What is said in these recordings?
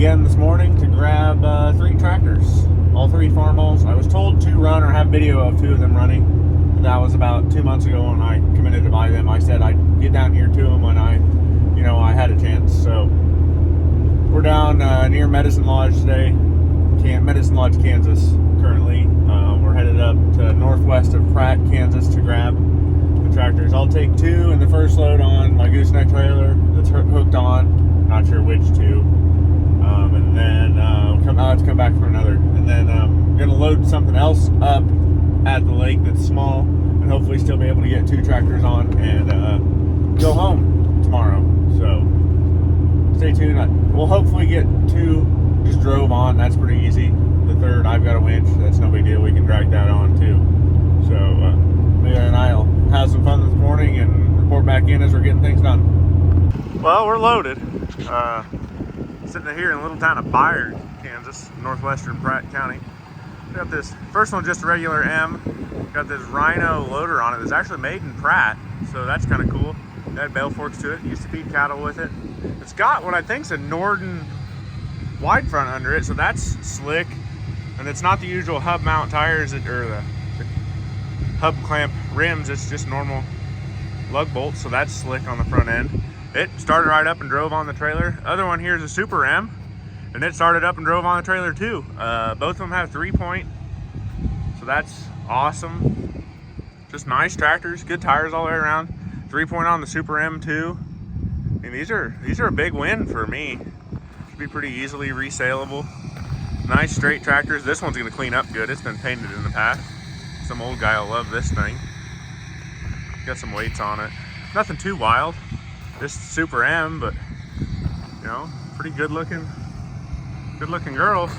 again this morning to grab 3 tractors, all 3 Farmalls. I was told to run or have video of 2 of them running. That was about 2 months ago when I committed to buy them. I said I'd get down here to them when I had a chance. So we're down near Medicine Lodge today, Medicine Lodge, Kansas. Currently, we're headed up to northwest of Pratt, Kansas to grab the tractors. I'll take 2 in the first load on my gooseneck trailer that's hooked on. Not sure which 2. And then I'll have to come back for another. And then I'm going to load something else up at the lake that's small and hopefully still be able to get 2 tractors on and go home tomorrow. So stay tuned. We'll hopefully get 2 just drove on. That's pretty easy. The third, I've got a winch. That's no big deal. We can drag that on too. So Leah and I'll have some fun this morning and report back in as we're getting things done. Well, we're loaded. Sitting here in the little town of Byard, Kansas, northwestern Pratt County. We got this first one, just a regular M. Got this Rhino loader on it that's actually made in Pratt, so that's kind of cool. It had bale forks to it. Used to feed cattle with it. It's got what I think is a Norden wide front under it, so that's slick. And it's not the usual hub mount tires or the hub clamp rims. It's just normal lug bolts, so that's slick on the front end. It started right up and drove on the trailer. Other one here is a Super M, and it started up and drove on the trailer too. Both of them have 3-point, so that's awesome. Just nice tractors, good tires all the way around. 3-point on the Super M too. I mean, these are a big win for me. Should be pretty easily resaleable. Nice straight tractors. This one's gonna clean up good. It's been painted in the past. Some old guy will love this thing. Got some weights on it. Nothing too wild. Just Super M, but pretty good looking girls.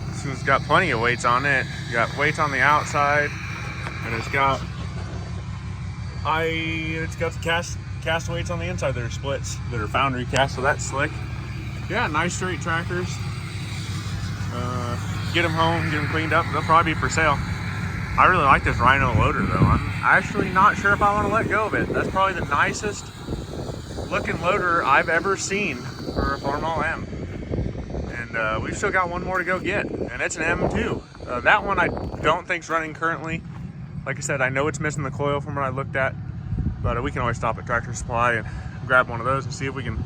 This one's got plenty of weights on it. You got weights on the outside, and it's got the cast weights on the inside that are splits, that are foundry cast, so that's slick. Yeah, nice straight tractors. Get them home, get them cleaned up. They'll probably be for sale. I really like this Rhino loader though. I'm actually not sure if I want to let go of it. That's probably the nicest looking loader I've ever seen for a Farmall M. And we've still got one more to go get, and it's an M too. That one I don't think's running currently. Like I said, I know it's missing the coil from what I looked at, but we can always stop at Tractor Supply and grab one of those and see if we can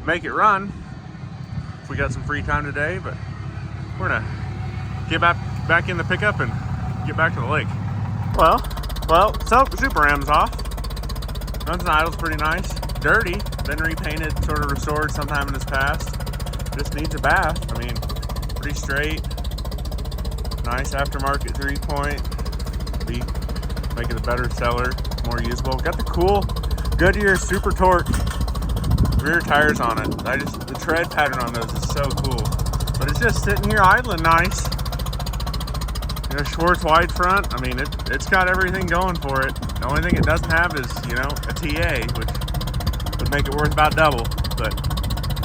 make it run if we got some free time today. But we're gonna get back in the pickup and get back to the lake. Well, Super M's off. Runs and idle's pretty nice. Dirty, been repainted, sort of restored sometime in this past. Just needs a bath. I mean, pretty straight. Nice aftermarket 3-point. Make it a better seller, more usable. Got the cool Goodyear Super Torque rear tires on it. The tread pattern on those is so cool. But it's just sitting here idling nice. Schwartz wide front. I mean, it's got everything going for it. The only thing it doesn't have is, a TA, which would make it worth about double. But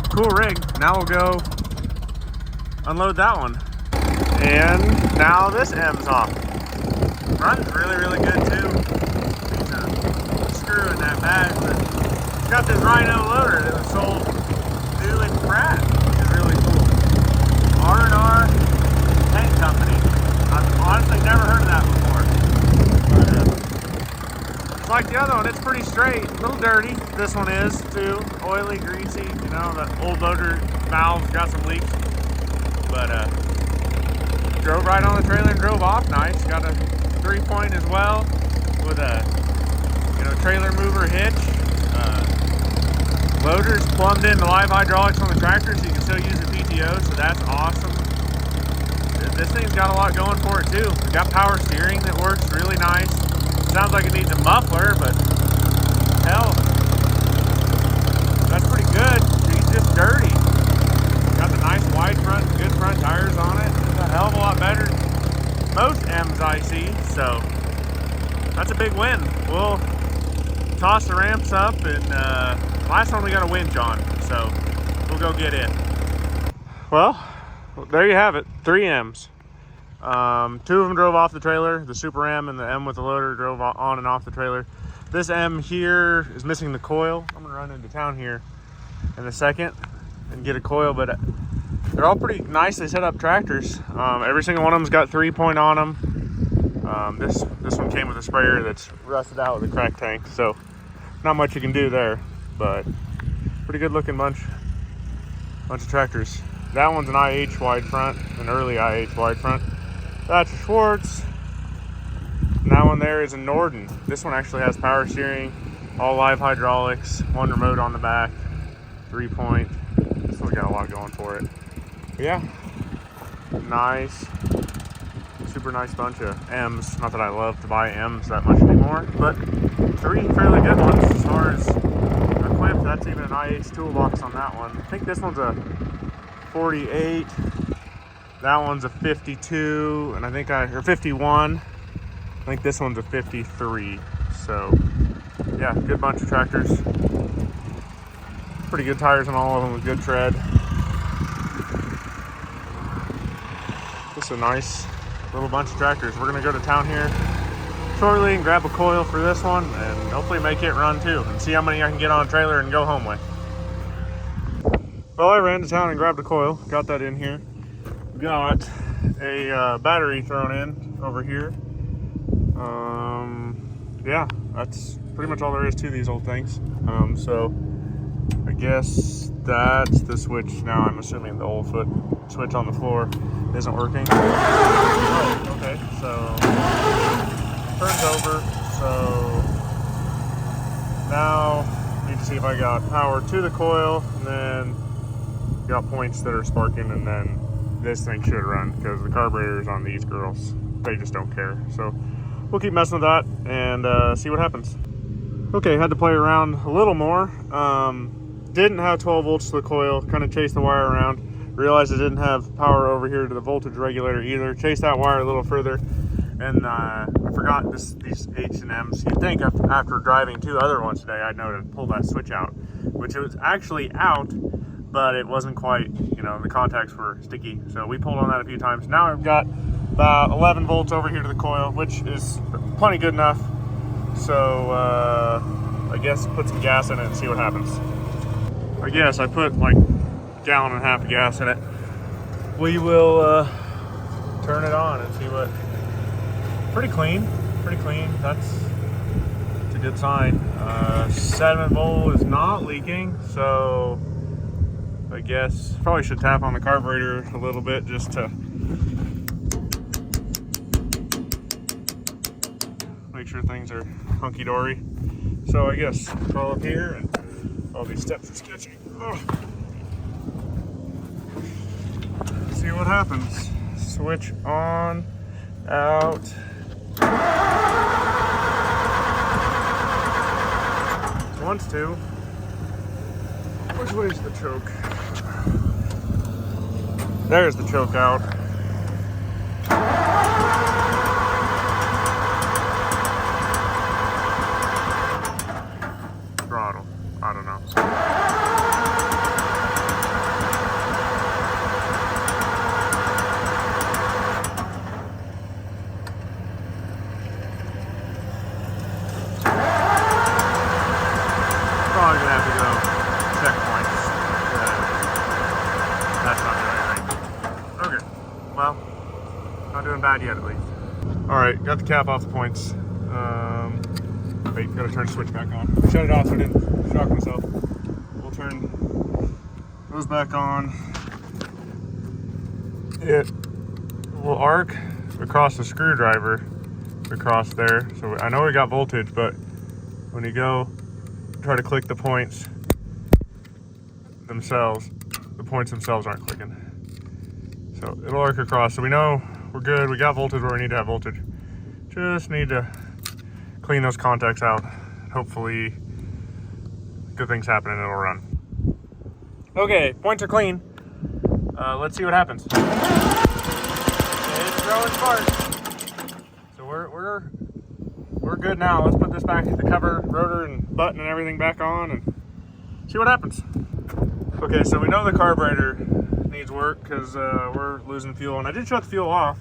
cool rig. Now we'll go unload that one. And now this M's off. Runs really, really good too. Needs a screw in that bag, but it's got this Rhino loader that was sold new in Pratt, which is really cool. R&R Tank Company. I've honestly never heard of that before. But, it's like the other one, it's pretty straight, a little dirty. This one is too, oily, greasy. The old loader valve's got some leaks. But drove right on the trailer and drove off nice. Got a 3-point as well with a trailer mover hitch. Loader's plumbed into live hydraulics on the tractor, so you can still use the PTO, so that's awesome. This thing's got a lot going for it too. It's got power steering that works really nice. Sounds like it needs a muffler, but hell, that's pretty good. It's just dirty. Got the nice wide front, good front tires on it. It's a hell of a lot better than most M's I see, so that's a big win. We'll toss the ramps up, and last one we got a winch on, so we'll go get it. Well, there you have it, 3 M's. 2 of them drove off the trailer. The Super M and the M with the loader drove on and off the trailer. This M here is missing the coil. I'm gonna run into town here in a second and get a coil, but they're all pretty nicely set up tractors. Every single one of them's got 3-point on them. This one came with a sprayer that's rusted out with a cracked tank, so not much you can do there, but pretty good looking bunch of tractors. That one's an IH wide front, an early IH wide front. That's a Schwartz. And that one there is a Norden. This one actually has power steering, all live hydraulics, one remote on the back, 3-point. This one's got a lot going for it. But yeah, nice, super nice bunch of M's. Not that I love to buy M's that much anymore, but 3 fairly good ones as far as equipped. That's even an IH toolbox on that one. I think this one's a 48. That one's a 52, and I think or 51. I think this one's a 53. So yeah, good bunch of tractors. Pretty good tires on all of them with good tread. Just a nice little bunch of tractors. We're gonna go to town here shortly and grab a coil for this one and hopefully make it run too and see how many I can get on a trailer and go home with. Well, I ran to town and grabbed a coil, got that in here. Got a battery thrown in over here. Yeah, that's pretty much all there is to these old things. So I guess that's the switch now. I'm assuming the old foot switch on the floor isn't working. Oh, okay, so turns over. So now need to see if I got power to the coil, and then got points that are sparking, and then this thing should run because the carburetors on these girls, they just don't care. So we'll keep messing with that and see what happens. Okay, had to play around a little more. Didn't have 12 volts to the coil, kind of chased the wire around. Realized it didn't have power over here to the voltage regulator either. Chased that wire a little further, and I forgot these H&Ms. You'd think after driving 2 other ones today, I'd know to pull that switch out, which it was actually out, but it wasn't quite, the contacts were sticky. So we pulled on that a few times. Now I've got about 11 volts over here to the coil, which is plenty good enough. So I guess put some gas in it and see what happens. I guess I put like a gallon and a half of gas in it. We will turn it on and see what. Pretty clean. That's a good sign. 7 volt is not leaking, so I guess probably should tap on the carburetor a little bit just to make sure things are hunky-dory. So I guess crawl up here, and all these steps are sketchy. See what happens. Switch on, out. Wants to. Which way's the choke? There's the choke out. Throttle. I don't know. Probably gonna have to go checkpoints. That's not doing anything. Okay. Well, not doing bad yet at least. Alright, got the cap off the points. Wait, gotta turn the switch back on. Shut it off so I didn't shock myself. We'll turn those back on. It will arc across the screwdriver across there. So I know we got voltage, but when you go try to click the points themselves, the points themselves aren't clicking. So it'll arc across. So we know we're good. We got voltage where we need to have voltage. Just need to clean those contacts out. Hopefully good things happen and it'll run. Okay, points are clean. Let's see what happens. It's growing sparks. So we're good now. Let's put this back, the cover, rotor, and button and everything back on and see what happens. Okay, so we know the carburetor needs work because we're losing fuel, and I did shut the fuel off.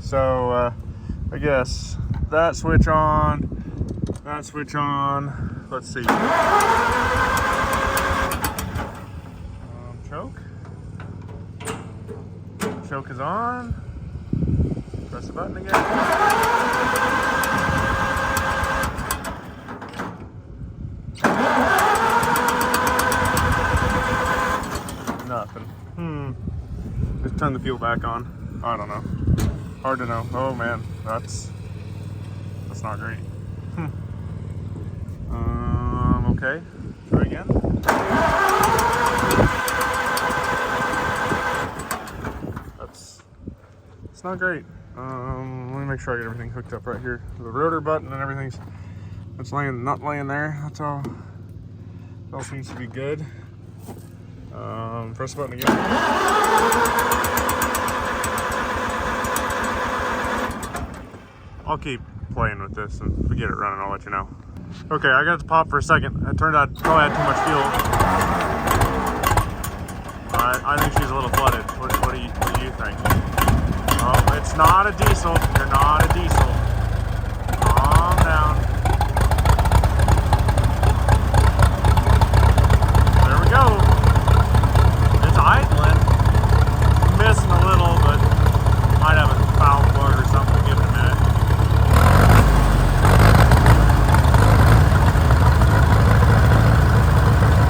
So I guess that switch on, that switch on. Let's see. Choke. choke is on. Press the button again. Nothing. Just turn the fuel back on. I don't know. Hard to know. Oh man, that's not great. Okay. Try again. It's not great. Let me make sure I get everything hooked up right here. The rotor button and everything's not laying there. That's all. It all seems to be good. Press the button again. I'll keep playing with this, and if we get it running, I'll let you know. Okay, I got it to pop for a second. It turned out I probably had too much fuel. I think she's a little flooded. What do you think? Oh, it's not a diesel. You're not a diesel. Calm down. There we go. It's idling. Missing a little, but might have a foul plug or something. Give it a minute.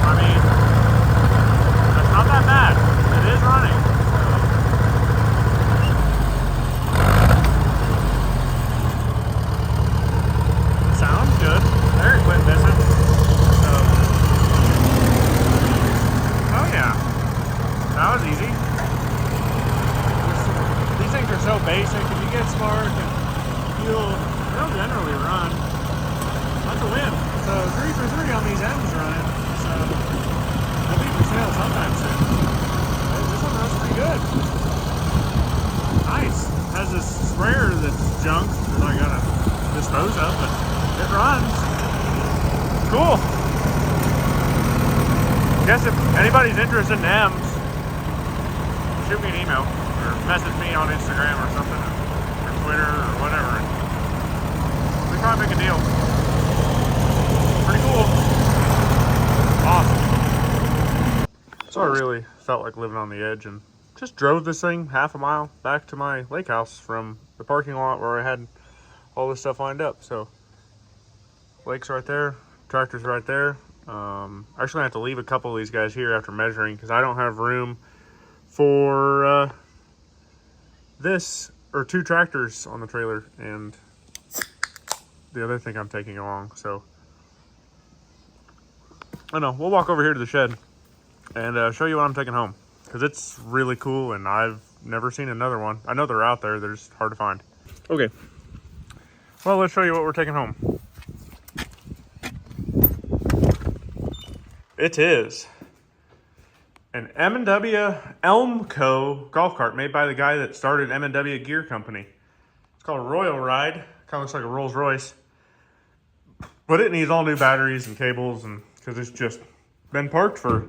I mean, that's not that bad. It is running. Sounds good. There it quit missing. So, oh yeah, that was easy. These things are so basic. If you get smart and they'll generally run. That's a win. So 3 for 3 on these M's running. So they'll be for sale sometime soon. This one runs pretty good. Nice. Has this sprayer that's junk that I gotta dispose of, but it runs. Cool. Guess if anybody's interested in M's, shoot me an email or message me on Instagram or something, or Twitter or whatever. We probably make a deal. Pretty cool. Awesome. So I really felt like living on the edge and just drove this thing half a mile back to my lake house from the parking lot where I had all this stuff lined up. So lake's right there, tractor's right there. Actually I have to leave a couple of these guys here after measuring because I don't have room for this or 2 tractors on the trailer and the other thing I'm taking along. So I don't know, we'll walk over here to the shed and show you what I'm taking home because it's really cool and I've never seen another one. I know they're out there, they're just hard to find. Okay, well, let's show you what we're taking home. It is an M&W Elm Co. golf cart made by the guy that started M&W Gear Company. It's called a Royal Ride. Kind of looks like a Rolls Royce. But it needs all new batteries and cables, and because it's just been parked for,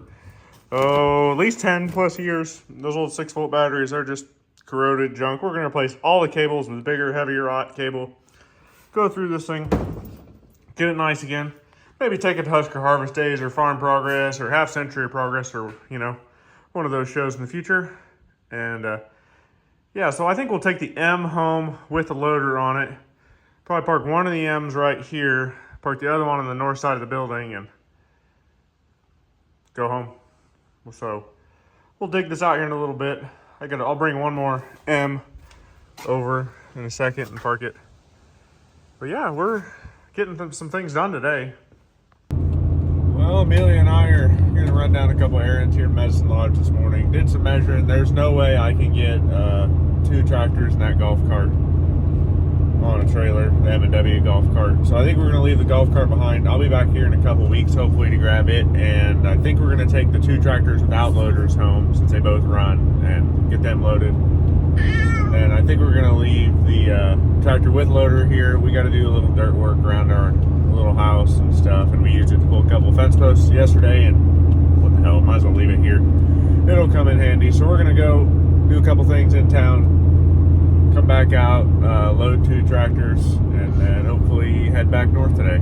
at least 10 plus years. Those old 6-volt batteries are just corroded junk. We're going to replace all the cables with bigger, heavier cable. Go through this thing. Get it nice again. Maybe take it to Husker Harvest Days or Farm Progress or Half Century Progress or, you know, one of those shows in the future. And, yeah, so I think we'll take the M home with the loader on it. Probably park one of the M's right here. Park the other one on the north side of the building and go home. So we'll dig this out here in a little bit. I'll bring one more M over in a second and park it. But yeah, we're getting some things done today. Well, Amelia and I are going to run down a couple errands here in Medicine Lodge this morning. Did some measuring. There's no way I can get 2 tractors in that golf cart on a trailer, the M&W golf cart. So I think we're going to leave the golf cart behind. I'll be back here in a couple weeks, hopefully, to grab it. And I think we're going to take the 2 tractors without loaders home, since they both run, and get them loaded. And I think we're going to leave the tractor with loader here. We got to do a little dirt work around our little house and stuff, and we used it to pull a couple fence posts yesterday, and what the hell, might as well leave it here. It'll come in handy. So we're going to go do a couple things in town, come back out, load 2 tractors, and then hopefully head back north today.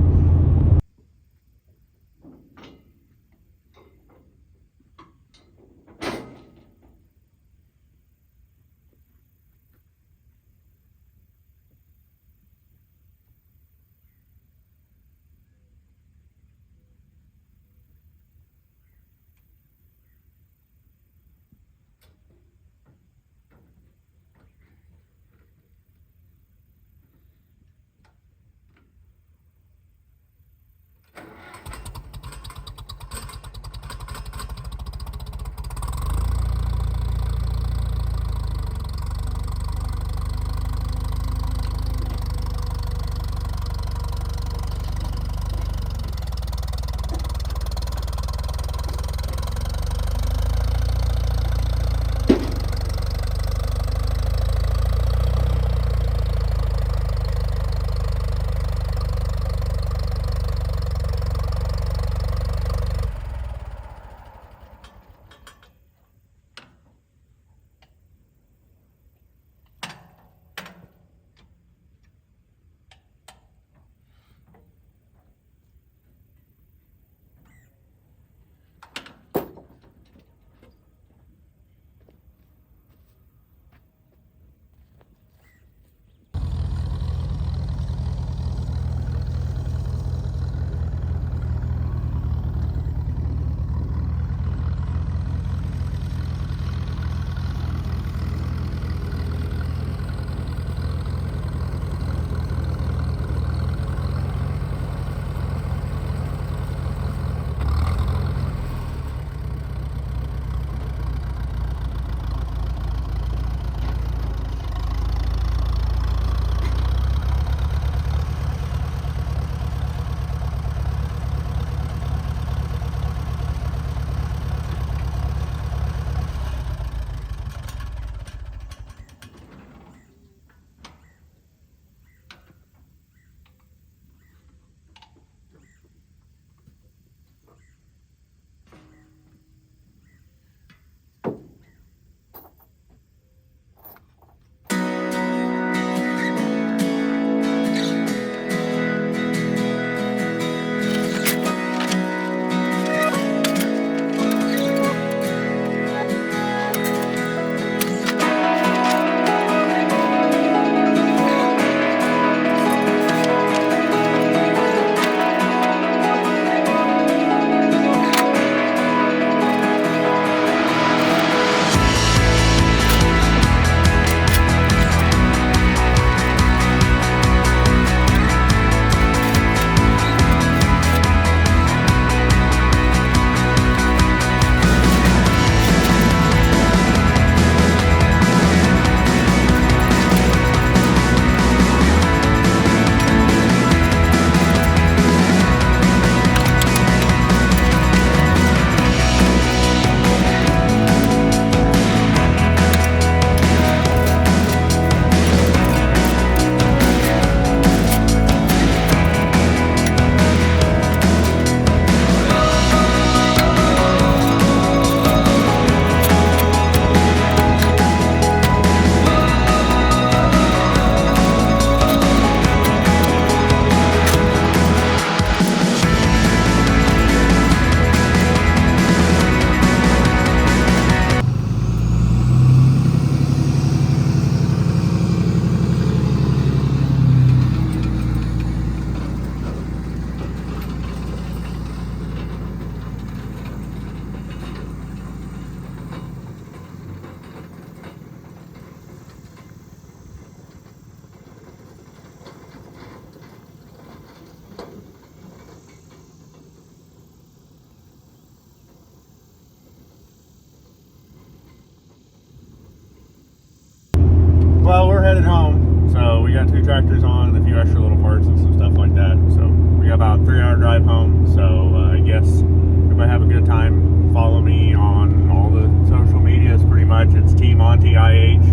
tractors on, and a few extra little parts and some stuff like that. So we got about a 3-hour drive home. So I guess everybody have a good time. Follow me on all the social medias pretty much. It's Team Monty IH.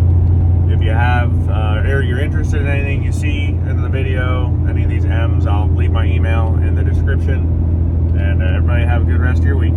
If you have, or you're interested in anything you see in the video, any of these M's, I'll leave my email in the description. And everybody have a good rest of your week.